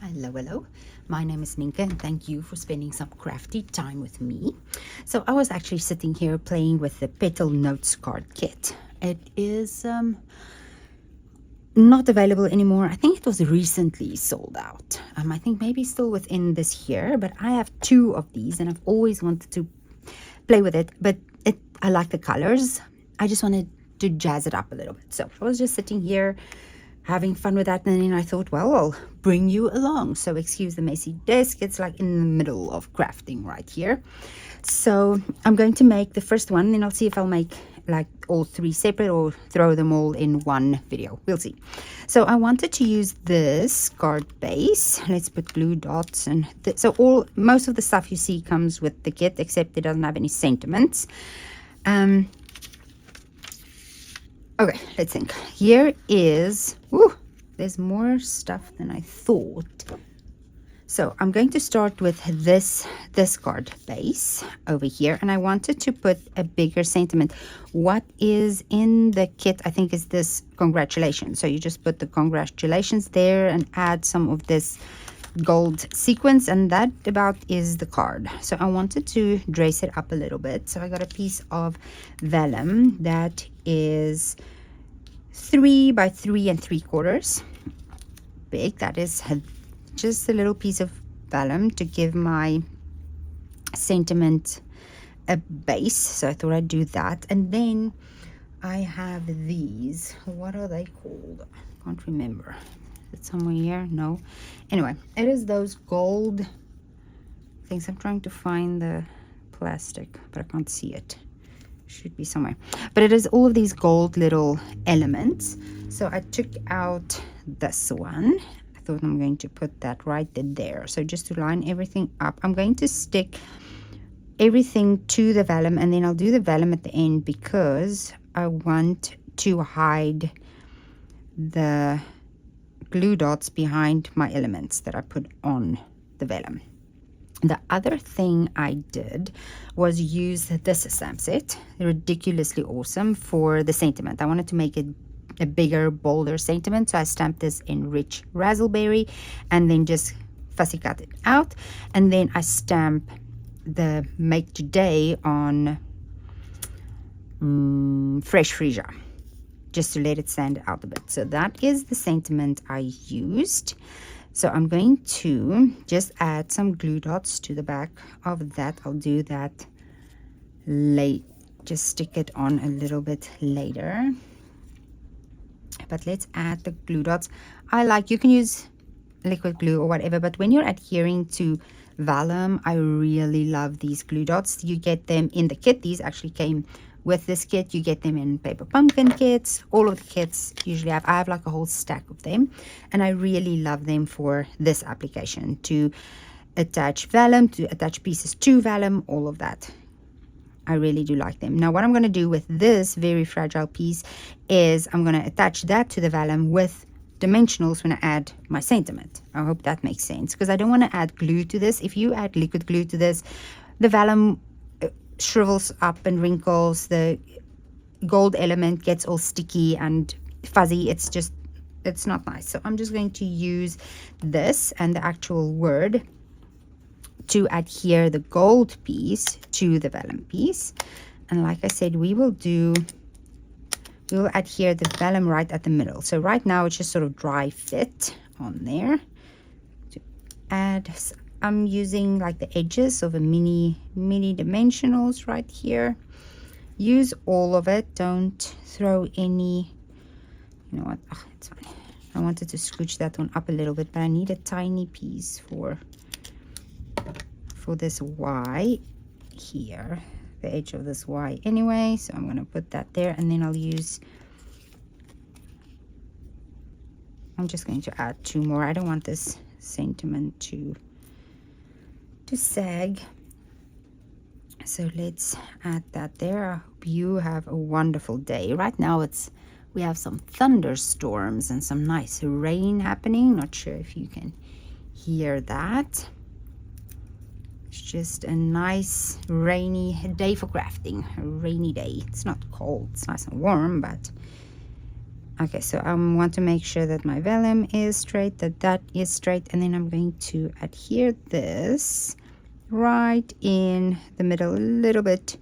Hello, hello. My name is Nienke and thank you for spending some crafty time with me. So I was actually sitting here playing with the Petal Notes card kit. It is not available anymore. I think it was recently sold out. I think maybe still within this year, but I have two of these and I've always wanted to play with it, but I like the colors. I just wanted to jazz it up a little bit. So I was just sitting here having fun with that, and then I thought, well, I'll bring you along. So excuse the messy desk, it's like in the middle of crafting right here. So I'm going to make the first one, and I'll see if I'll make like all three separate or throw them all in one video. We'll see. So I wanted to use this card base. Let's put glue dots, and so most of the stuff you see comes with the kit, except it doesn't have any sentiments. Okay, let's think. Here is, there's more stuff than I thought. So I'm going to start with this card base over here, and I wanted to put a bigger sentiment. What is in the kit, I think, is this congratulations. So you just put the congratulations there and add some of this gold sequence, and that about is the card. So I wanted to dress it up a little bit. So I got a piece of vellum that is 3 by 3 3/4 big. That is just a little piece of vellum to give my sentiment a base. So I thought I'd do that. And then I have these. What are they called? I can't remember. Is it somewhere here? No. Anyway, it is those gold things. I'm trying to find the plastic, but I can't see it. Should be somewhere. But it is all of these gold little elements. So I took out this one. I thought I'm going to put that right there. So just to line everything up, I'm going to stick everything to the vellum, and then I'll do the vellum at the end because I want to hide the glue dots behind my elements that I put on the vellum. The other thing I did was use this stamp set, ridiculously awesome, for the sentiment. I wanted to make it a bigger, bolder sentiment, so I stamped this in rich raspberry and then just fussy cut it out, and then I stamp the make today on fresh freesia, just to let it stand out a bit. So that is the sentiment I used. So I'm going to just add some glue dots to the back of that. I'll do that late, just stick it on a little bit later. But let's add the glue dots. You can use liquid glue or whatever, but when you're adhering to vellum, I really love these glue dots. You get them in the kit. These actually came with this kit. You get them in paper pumpkin kits. All of the kits usually I have like a whole stack of them, and I really love them for this application, to attach vellum, to attach pieces to vellum, all of that. I really do like them. Now what I'm going to do with this very fragile piece is I'm going to attach that to the vellum with dimensionals when I add my sentiment. I hope that makes sense, because I don't want to add glue to this. If you add liquid glue to this, the vellum shrivels up and wrinkles. The gold element gets all sticky and fuzzy. It's not nice. So I'm just going to use this and the actual word to adhere the gold piece to the vellum piece. And like I said, we will adhere the vellum right at the middle. So right now it's just sort of dry fit on there. To add, I'm using like the edges of a mini dimensionals right here. Use all of it. Don't throw any. You know what? Oh, it's fine. I wanted to scooch that one up a little bit, but I need a tiny piece for this Y here, the edge of this Y anyway. So I'm going to put that there, and then I'm just going to add 2 more. I don't want this sentiment to sag. So let's add that there. I hope you have a wonderful day. Right now we have some thunderstorms and some nice rain happening. Not sure if you can hear that. It's just a nice rainy day for crafting. A rainy day. It's not cold. It's nice and warm, but Okay, so I want to make sure that my vellum is straight, that is straight, and then I'm going to adhere this right in the middle a little bit.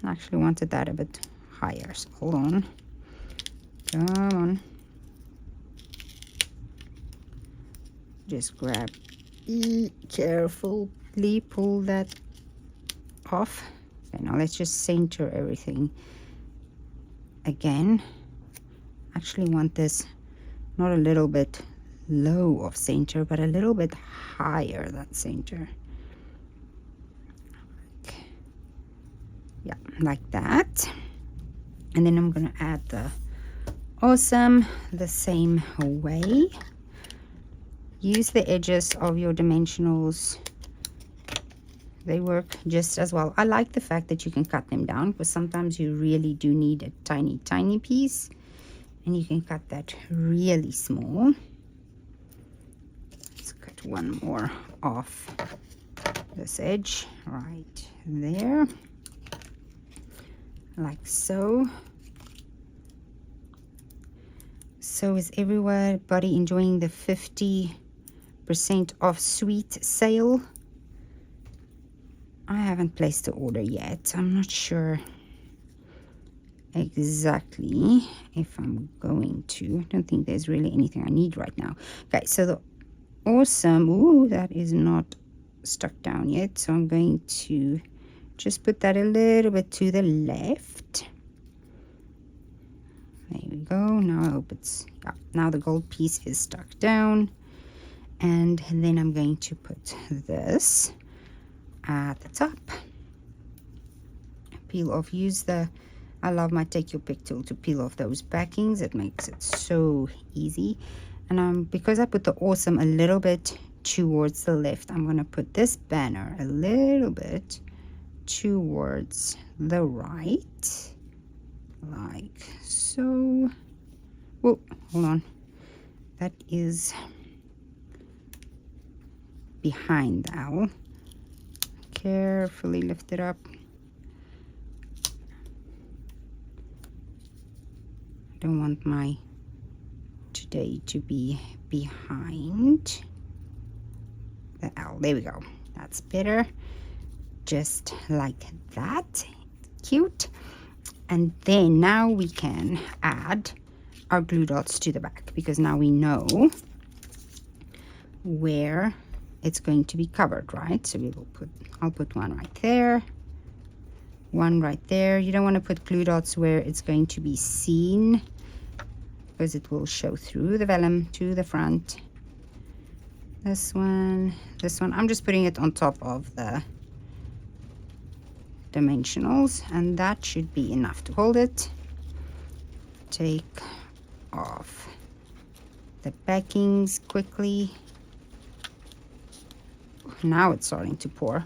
Actually wanted that a bit higher, so hold on. Come on. Just grab, carefully pull that off. Okay, now let's just center everything again. Actually want this not a little bit low of center, but a little bit higher than center. Okay. Yeah, like that. And then I'm gonna add the awesome the same way. Use the edges of your dimensionals. They work just as well. I like the fact that you can cut them down, because sometimes you really do need a tiny piece, and you can cut that really small. Let's cut one more off this edge right there, like so. So is everybody enjoying the 50% off sweet sale? I haven't placed the order yet. I'm not sure exactly if I'm going to. I don't think there's really anything I need right now. Okay, so the awesome, ooh, that is not stuck down yet, so I'm going to just put that a little bit to the left. There we go. Now I hope it's, yeah, now the gold piece is stuck down. And then I'm going to put this at the top. Peel off, use the, I love my take your pick tool to peel off those backings. It makes it so easy. And because I put the awesome a little bit towards the left, I'm going to put this banner a little bit towards the right, like so. Whoa, hold on, that is behind the owl. Carefully lift it up. I don't want my today to be behind the owl. There we go. That's better. Just like that. Cute. And then now we can add our glue dots to the back, because now we know where it's going to be covered, right? So we will put, I'll put one right there, one right there. You don't want to put glue dots where it's going to be seen, because it will show through the vellum to the front. This one, I'm just putting it on top of the dimensionals, and that should be enough to hold it. Take off the backings quickly. Now it's starting to pour.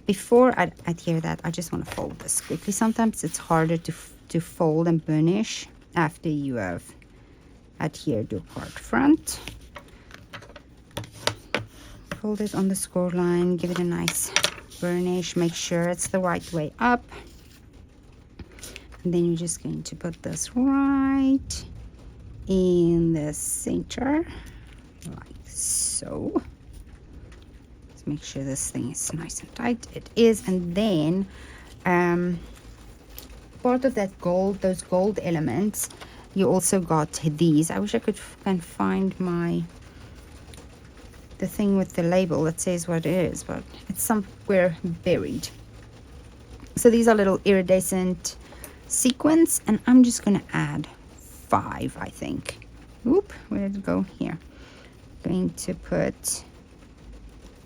Before I adhere that, I just want to fold this quickly. Sometimes it's harder to fold and burnish after you have adhered your card front. Fold it on the score line, give it a nice burnish, make sure it's the right way up. And then you're just going to put this right in the center, like so. Let's make sure this thing is nice and tight. It is. And then part of that gold, those gold elements, you also got these. I wish I can find the thing with the label that says what it is, but it's somewhere buried. So these are little iridescent sequins, and I'm just gonna add 5, I think. Oop, where did it go? Here. Going to put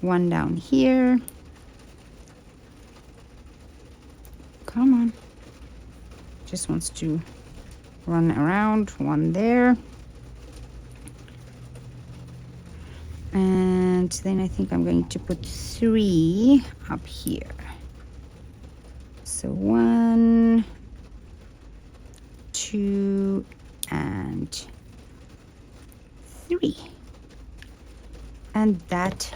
one down here. Come on. Just wants to run around. One there. And then I think I'm going to put 3 up here. So 1, 2, and 3. And that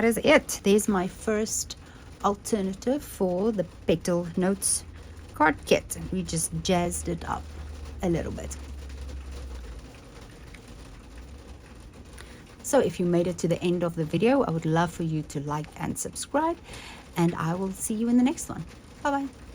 is it. There's my first alternative for the Petal Notes card kit. We just jazzed it up a little bit. So if you made it to the end of the video, I would love for you to like and subscribe, and I will see you in the next one. Bye bye.